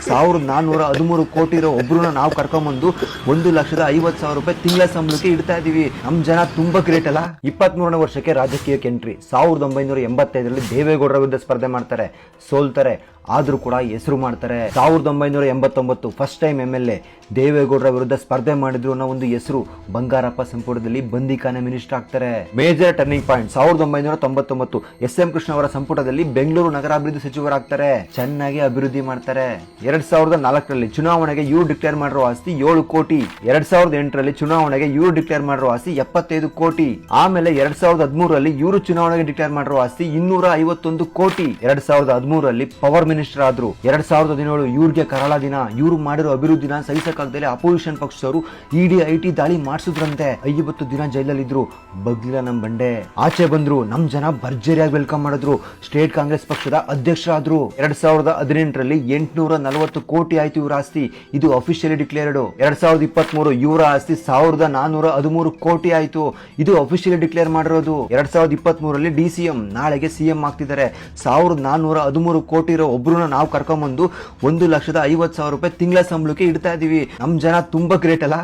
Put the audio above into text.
1413 ಕೋಟಿ ಇರೋ ಒಬ್ರನ್ನ ನಾವು ಕರ್ಕೊಂಡ್ಬಂದು 1,50,000 ರೂಪಾಯಿ ತಿಂಗಳ ಸಂಬಳಕ್ಕೆ ಇಡ್ತಾ ಇದೀವಿ. ನಮ್ ಜನ ತುಂಬಾ ಗ್ರೇಟ್ ಅಲ್ಲ. 23ನೇ ವರ್ಷಕ್ಕೆ ರಾಜಕೀಯಕ್ಕೆ ಎಂಟ್ರಿ. 1985ರಲ್ಲಿ ದೇವೇಗೌಡರ ವಿರುದ್ಧ ಸ್ಪರ್ಧೆ ಮಾಡ್ತಾರೆ, ಸೋಲ್ತಾರೆ. ಆದ್ರೂ ಕೂಡ ಹೆಸರು ಮಾಡ್ತಾರೆ. 1989 ಫಸ್ಟ್ ಟೈಮ್ MLA ದೇವೇಗೌಡರ ವಿರುದ್ಧ ಸ್ಪರ್ಧೆ ಮಾಡಿದ್ರು ಅನ್ನೋ ಒಂದು ಹೆಸರು. ಬಂಗಾರಪ್ಪ ಸಂಪುಟದಲ್ಲಿ ಬಂದಿಖಾನೆ ಮಿನಿಸ್ಟರ್ ಆಗ್ತಾರೆ. Major turning point 1999 SM Krishna ಅವರ ಸಂಪುಟದಲ್ಲಿ ಬೆಂಗಳೂರು ನಗರಾಭಿವೃದ್ಧಿ ಸಚಿವರಾಗ್ತಾರೆ. ಚೆನ್ನಾಗಿ ಅಭಿವೃದ್ಧಿ ಮಾಡ್ತಾರೆ. 2004ರಲ್ಲಿ ಚುನಾವಣೆಗೆ ಇವ್ರು ಡಿಕ್ಲೇರ್ ಮಾಡಿರೋ ಆಸ್ತಿ 7 ಕೋಟಿ. 2008ರಲ್ಲಿ ಚುನಾವಣೆಗೆ ಇವ್ರು ಡಿಕ್ಲೇರ್ ಮಾಡಿರೋ ಆಸ್ತಿ 75 ಕೋಟಿ. ಆಮೇಲೆ 2013ರಲ್ಲಿ ಇವರು ಚುನಾವಣೆಗೆ ಡಿಕ್ಲೇರ್ ಮಾಡಿರೋ ಆಸ್ತಿ 251 ಕೋಟಿ. 2013ರಲ್ಲಿ ಪವರ್ ಮಿನಿಸ್ಟರ್ ಆದ್ರು. 2017 ಇವ್ರಿಗೆ ಕರಾಳ ದಿನ. ಇವ್ರು ಮಾಡಿರೋ ಅಭಿವೃದ್ಧಿನ ಸಹಿಸಕ್ಕಾಗದೆ ಅಪೋಸಿಷನ್ ಪಕ್ಷದವರು ED IT ದಾಳಿ ಮಾಡಿಸಿದ್ರಂತೆ. 50 ದಿನ ಜೈಲಲ್ಲಿದ್ರು. ಬಗ್ಲಿಲ್ಲ ನಮ್ ಬಂಡೆ. ಆಚೆ ಬಂದ್ರು. ನಮ್ ಜನ ಭರ್ಜರಿಯಾಗಿ ವೆಲ್ಕಮ್ ಮಾಡಿದ್ರು. ಸ್ಟೇಟ್ ಕಾಂಗ್ರೆಸ್ ಪಕ್ಷದ ಅಧ್ಯಕ್ಷರಾದ್ರು. 2018ರಲ್ಲಿ 840 ಕೋಟಿ ಆಯ್ತು ಇವ್ರ ಆಸ್ತಿ. ಇದು ಅಫಿಷಿಯಲಿ ಡಿಕ್ಲೇರ್ಡ್. 2023 ಇವರ ಆಸ್ತಿ 1413 ಕೋಟಿ ಆಯ್ತು. ಇದು ಅಫಿಷಿಯಲಿ ಡಿಕ್ಲೇರ್ ಮಾಡಿರೋದು. 2023ರಲ್ಲಿ DCM ನಾಳೆಗೆ CM ಆಗ್ತಿದ್ದಾರೆ. 1413 ಕೋಟಿ ಇರೋ ಒಬ್ರನ್ನ ನಾವು ಕರ್ಕೊಂಡ್ಬಂದು 1,50,000 ರೂಪಾಯಿ ತಿಂಗಳ ಸಂಬಳಕ್ಕೆ ಇಡ್ತಾ ಇದೀವಿ. ನಮ್ ಜನ ತುಂಬಾ ಗ್ರೇಟ್ ಅಲ್ಲ.